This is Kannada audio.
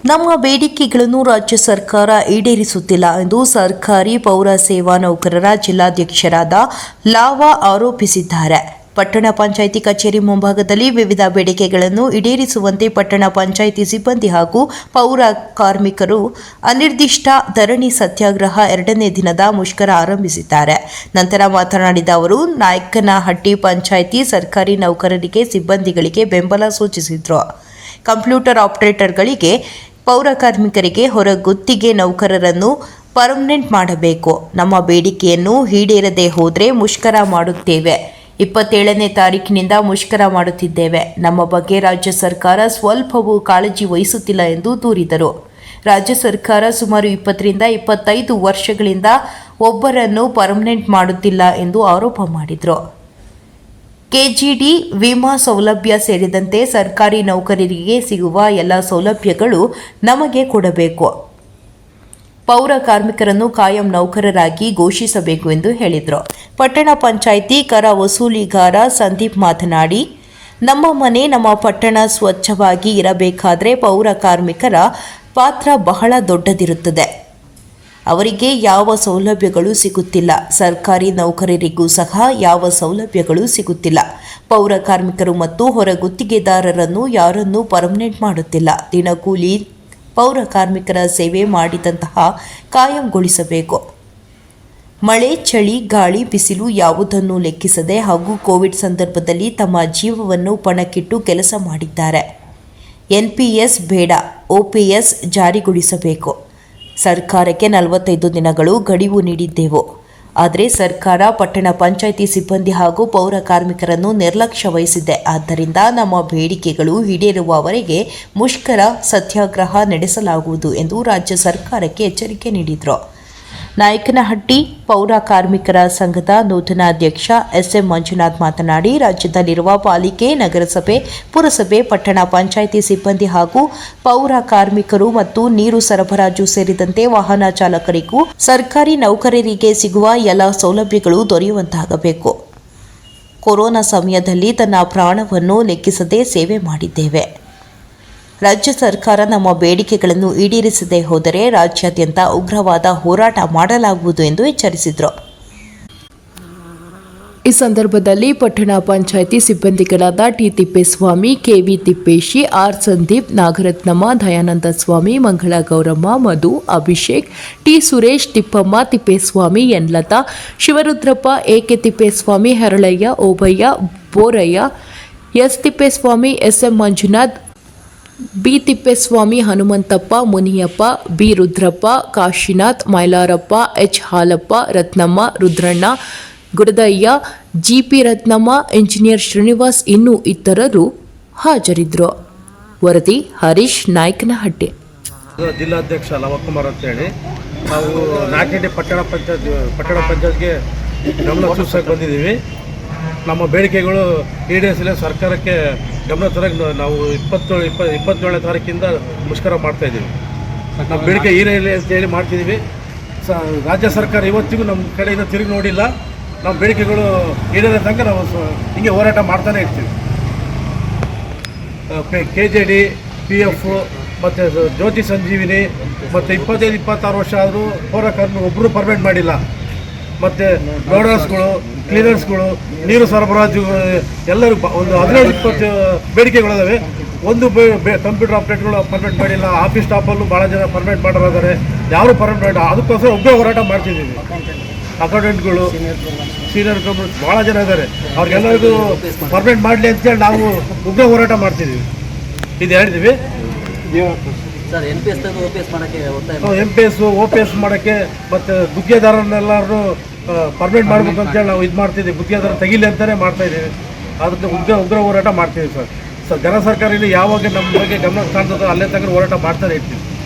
ನಮ್ಮ ಬೇಡಿಕೆಗಳನ್ನು ರಾಜ್ಯ ಸರ್ಕಾರ ಈಡೇರಿಸುತ್ತಿಲ್ಲ ಎಂದು ಸರ್ಕಾರಿ ಪೌರ ಸೇವಾ ನೌಕರರ ಜಿಲ್ಲಾಧ್ಯಕ್ಷರಾದ ಲಾವಾ ಆರೋಪಿಸಿದ್ದಾರೆ. ಪಟ್ಟಣ ಪಂಚಾಯಿತಿ ಕಚೇರಿ ಮುಂಭಾಗದಲ್ಲಿ ವಿವಿಧ ಬೇಡಿಕೆಗಳನ್ನು ಈಡೇರಿಸುವಂತೆ ಪಟ್ಟಣ ಪಂಚಾಯಿತಿ ಸಿಬ್ಬಂದಿ ಹಾಗೂ ಪೌರ ಕಾರ್ಮಿಕರು ಅನಿರ್ದಿಷ್ಟ ಧರಣಿ ಸತ್ಯಾಗ್ರಹ 2ನೇ ದಿನದ ಮುಷ್ಕರ ಆರಂಭಿಸಿದ್ದಾರೆ. ನಂತರ ಮಾತನಾಡಿದ ಅವರು, ನಾಯಕನಹಟ್ಟಿ ಪಂಚಾಯಿತಿ ಸರ್ಕಾರಿ ನೌಕರರಿಗೆ ಸಿಬ್ಬಂದಿಗಳಿಗೆ ಬೆಂಬಲ ಸೂಚಿಸಿದರು. ಕಂಪ್ಯೂಟರ್ ಆಪರೇಟರ್ಗಳಿಗೆ, ಪೌರ ಕಾರ್ಮಿಕರಿಗೆ ಹೊರಗುತ್ತಿಗೆ ನೌಕರರನ್ನು ಪರ್ಮನೆಂಟ್ ಮಾಡಬೇಕು. ನಮ್ಮ ಬೇಡಿಕೆಯನ್ನು ಈಡೇರದೆ ಹೋದರೆ ಮುಷ್ಕರ ಮಾಡುತ್ತೇವೆ. 27ನೇ ತಾರೀಕಿನಿಂದ ಮುಷ್ಕರ ಮಾಡುತ್ತಿದ್ದೇವೆ. ನಮ್ಮ ಬಗ್ಗೆ ರಾಜ್ಯ ಸರ್ಕಾರ ಸ್ವಲ್ಪವೂ ಕಾಳಜಿ ವಹಿಸುತ್ತಿಲ್ಲ ಎಂದು ದೂರಿದರು. ರಾಜ್ಯ ಸರ್ಕಾರ ಸುಮಾರು 20ರಿಂದ 25 ವರ್ಷಗಳಿಂದ ಒಬ್ಬರನ್ನು ಪರ್ಮನೆಂಟ್ ಮಾಡುತ್ತಿಲ್ಲ ಎಂದು ಆರೋಪ ಮಾಡಿದರು. ಕೆಜಿಡಿ ವಿಮಾ ಸೌಲಭ್ಯ ಸೇರಿದಂತೆ ಸರ್ಕಾರಿ ನೌಕರರಿಗೆ ಸಿಗುವ ಎಲ್ಲ ಸೌಲಭ್ಯಗಳು ನಮಗೆ ಕೊಡಬೇಕು. ಪೌರ ಕಾರ್ಮಿಕರನ್ನು ಕಾಯಂ ನೌಕರರಾಗಿ ಘೋಷಿಸಬೇಕು ಎಂದು ಹೇಳಿದರು. ಪಟ್ಟಣ ಪಂಚಾಯಿತಿ ಕರ ವಸೂಲಿಗಾರ ಸಂದೀಪ್ ಮಾತನಾಡಿ, ನಮ್ಮ ಮನೆ ನಮ್ಮ ಪಟ್ಟಣ ಸ್ವಚ್ಛವಾಗಿ ಇರಬೇಕಾದರೆ ಪೌರ ಕಾರ್ಮಿಕರ ಪಾತ್ರ ಬಹಳ ದೊಡ್ಡದಿರುತ್ತದೆ. ಅವರಿಗೆ ಯಾವ ಸೌಲಭ್ಯಗಳು ಸಿಗುತ್ತಿಲ್ಲ. ಸರ್ಕಾರಿ ನೌಕರರಿಗೂ ಸಹ ಯಾವ ಸೌಲಭ್ಯಗಳು ಸಿಗುತ್ತಿಲ್ಲ. ಪೌರ ಕಾರ್ಮಿಕರು ಮತ್ತು ಹೊರಗುತ್ತಿಗೆದಾರರನ್ನು ಯಾರನ್ನೂ ಪರ್ಮನೆಂಟ್ ಮಾಡುತ್ತಿಲ್ಲ. ದಿನಕೂಲಿ ಪೌರ ಕಾರ್ಮಿಕರ ಸೇವೆ ಮಾಡಿದಂತಹ ಕಾಯಂಗೊಳಿಸಬೇಕು. ಮಳೆ, ಚಳಿ, ಗಾಳಿ, ಬಿಸಿಲು ಯಾವುದನ್ನು ಲೆಕ್ಕಿಸದೆ ಹಾಗೂ ಕೋವಿಡ್ ಸಂದರ್ಭದಲ್ಲಿ ತಮ್ಮ ಜೀವವನ್ನು ಪಣಕ್ಕಿಟ್ಟು ಕೆಲಸ ಮಾಡಿದ್ದಾರೆ. NPS ಬೇಡ, OPS ಜಾರಿಗೊಳಿಸಬೇಕು. ಸರ್ಕಾರಕ್ಕೆ 45 ದಿನಗಳು ಗಡುವು ನೀಡಿದ್ದೆವು. ಆದರೆ ಸರ್ಕಾರ ಪಟ್ಟಣ ಪಂಚಾಯಿತಿ ಸಿಬ್ಬಂದಿ ಹಾಗೂ ಪೌರ ಕಾರ್ಮಿಕರನ್ನು ನಿರ್ಲಕ್ಷ್ಯ ವಹಿಸಿದೆ. ಆದ್ದರಿಂದ ನಮ್ಮ ಬೇಡಿಕೆಗಳು ಈಡೇರುವವರೆಗೆ ಮುಷ್ಕರ ಸತ್ಯಾಗ್ರಹ ನಡೆಸಲಾಗುವುದು ಎಂದು ರಾಜ್ಯ ಸರ್ಕಾರಕ್ಕೆ ಎಚ್ಚರಿಕೆ ನೀಡಿದರು. ನಾಯಕನಹಟ್ಟಿ ಪೌರ ಕಾರ್ಮಿಕರ ಸಂಘದ ನೂತನ ಅಧ್ಯಕ್ಷ SM ಮಂಜುನಾಥ್ ಮಾತನಾಡಿ, ರಾಜ್ಯದಲ್ಲಿರುವ ಪಾಲಿಕೆ, ನಗರಸಭೆ, ಪುರಸಭೆ, ಪಟ್ಟಣ ಪಂಚಾಯಿತಿ ಸಿಬ್ಬಂದಿ ಹಾಗೂ ಪೌರ ಕಾರ್ಮಿಕರು ಮತ್ತು ನೀರು ಸರಬರಾಜು ಸೇರಿದಂತೆ ವಾಹನ ಚಾಲಕರಿಗೂ ಸರ್ಕಾರಿ ನೌಕರರಿಗೆ ಸಿಗುವ ಎಲ್ಲ ಸೌಲಭ್ಯಗಳು ದೊರೆಯುವಂತಾಗಬೇಕು. ಕೊರೋನಾ ಸಮಯದಲ್ಲಿ ತನ್ನ ಪ್ರಾಣವನ್ನು ಲೆಕ್ಕಿಸದೆ ಸೇವೆ ಮಾಡಿದ್ದೇವೆ. ರಾಜ್ಯ ಸರ್ಕಾರ ನಮ್ಮ ಬೇಡಿಕೆಗಳನ್ನು ಈಡೇರಿಸದೆ ಹೋದರೆ ರಾಜ್ಯಾದ್ಯಂತ ಉಗ್ರವಾದ ಹೋರಾಟ ಮಾಡಲಾಗುವುದು ಎಂದು ಎಚ್ಚರಿಸಿದರು. ಈ ಸಂದರ್ಭದಲ್ಲಿ ಪಟ್ಟಣ ಪಂಚಾಯಿತಿ ಸಿಬ್ಬಂದಿಗಳಾದ T Thippeswamy, KV Thippeshi, R Sandeep, Nagarathnamma, Dayananda Swamy, Mangala Gowramma, Madhu, Abhishek, T Suresh, Thippamma, Thippeswamy, N Latha, Shivarudrappa, AK Thippeswamy, Haralayya, Obayya, Borayya, S Thippeswamy, SM Manjunath, B Thippeswamy, Hanumanthappa, Muniyappa, B Rudrappa, Kashinath, Mailarappa, H Halappa, Rathnamma, Rudranna, Gudadayya, GP Rathnamma, engineer Srinivas ಇನ್ನೂ ಇತರರು ಹಾಜರಿದ್ದರು. ವರದಿ ಹರೀಶ್, ನಾಯಕನಹಟ್ಟಿ. ಜಿಲ್ಲಾಧ್ಯಕ್ಷ ಲವಕುಮಾರ್ ಅಂತೇಳಿ ನಾವು ನಾಯಕನಹಟ್ಟಿ ಪಟ್ಟಣ ಪಂಚಾಯತ್ಗೆ ಗಮನ ಸೂಚಿಸಕ್ಕೆ ಬಂದಿದ್ದೀವಿ. ನಮ್ಮ ಬೇಡಿಕೆಗಳು ಈಡೇರಿಸಲು ಸರ್ಕಾರಕ್ಕೆ ಗಮನ ತರಕ್ಕೆ ನಾವು 27ನೇ ತಾರೀಕಿಂದ ಮುಷ್ಕರ ಮಾಡ್ತಾಯಿದ್ದೀವಿ. ನಮ್ಮ ಬೇಡಿಕೆ ಈಡೇರಲಿ ಅಂತೇಳಿ ಮಾಡ್ತಿದ್ದೀವಿ. ರಾಜ್ಯ ಸರ್ಕಾರ ಇವತ್ತಿಗೂ ನಮ್ಮ ಕಡೆಯಿಂದ ತಿರುಗಿ ನೋಡಿಲ್ಲ. ನಮ್ಮ ಬೇಡಿಕೆಗಳು ಈಡೇರೋ ತನಕ ನಾವು ಹಿಂಗೆ ಹೋರಾಟ ಮಾಡ್ತಾನೆ ಇರ್ತೀವಿ. KJD, PF ಮತ್ತು ಜ್ಯೋತಿ ಸಂಜೀವಿನಿ ಮತ್ತು 25-26 ವರ್ಷ ಆದರೂ ಪೌರ ಕಾರ್ಮಿಕರು ಒಬ್ಬರು ಪರ್ಮನೆಂಟ್ ಮಾಡಿಲ್ಲ. ಮತ್ತು ರೋಡರ್ಸ್ಗಳು, ಕ್ಲೀನರ್ಸ್ಗಳು, ನೀರು ಸರಬರಾಜು ಎಲ್ಲರೂ ಒಂದು 17-20 ಬೇಡಿಕೆಗಳಿದ್ದಾವೆ. ಒಂದು ಕಂಪ್ಯೂಟರ್ ಆಪರೇಟರ್ಗಳು ಪರ್ಮನೆಂಟ್ ಮಾಡಿಲ್ಲ. ಆಫೀಸ್ ಸ್ಟಾಫಲ್ಲೂ ಭಾಳ ಜನ ಪರ್ಮನೆಂಟ್ ಮಾಡೋರಿದ್ದಾರೆ. ಯಾರು ಪರ್ಮನೆಂಟ್ ಮಾಡಿಲ್ಲ. ಅದಕ್ಕೋಸ್ಕರ ಉಗ್ರ ಹೋರಾಟ ಮಾಡ್ತಿದ್ದೀವಿ. ಅಕೌಂಟೆಂಟ್ಗಳು, ಸೀನಿಯರ್ ಕಂಪ್ಯೂಟರ್ ಭಾಳ ಜನ ಇದ್ದಾರೆ. ಅವ್ರಿಗೆಲ್ಲರಿಗೂ ಪರ್ಮನೆಂಟ್ ಮಾಡಲಿ ಅಂತೇಳಿ ನಾವು ಉಗ್ರ ಹೋರಾಟ ಮಾಡ್ತಿದ್ದೀವಿ. ಇದು ಹೇಳಿದ್ದೀವಿ. NPS, OPS ಮಾಡೋಕ್ಕೆ ಮತ್ತು ಗುತ್ತಿಗೆದಾರರನ್ನೆಲ್ಲರೂ ಪರ್ಮನೆಂಟ್ ಮಾಡಬೇಕು ಅಂತೇಳಿ ನಾವು ಇದು ಮಾಡ್ತಿದ್ದೀವಿ. ಗುತ್ತಿಗೆದಾರ ತೆಗಿಲಿ ಅಂತಲೇ ಮಾಡ್ತಾಯಿದ್ದೀವಿ. ಅದಕ್ಕೆ ಉಗ್ರ ಹೋರಾಟ ಮಾಡ್ತೀವಿ ಸರ್. ಜನ ಸರ್ಕಾರ ಇಲ್ಲಿ ಯಾವಾಗ ನಮ್ಮ ಬಗ್ಗೆ ಗಮನ ಕಾಣ್ತದೋ ಅಲ್ಲೇ ತನಕ ಹೋರಾಟ ಮಾಡ್ತಾನೆ ಇರ್ತೀವಿ.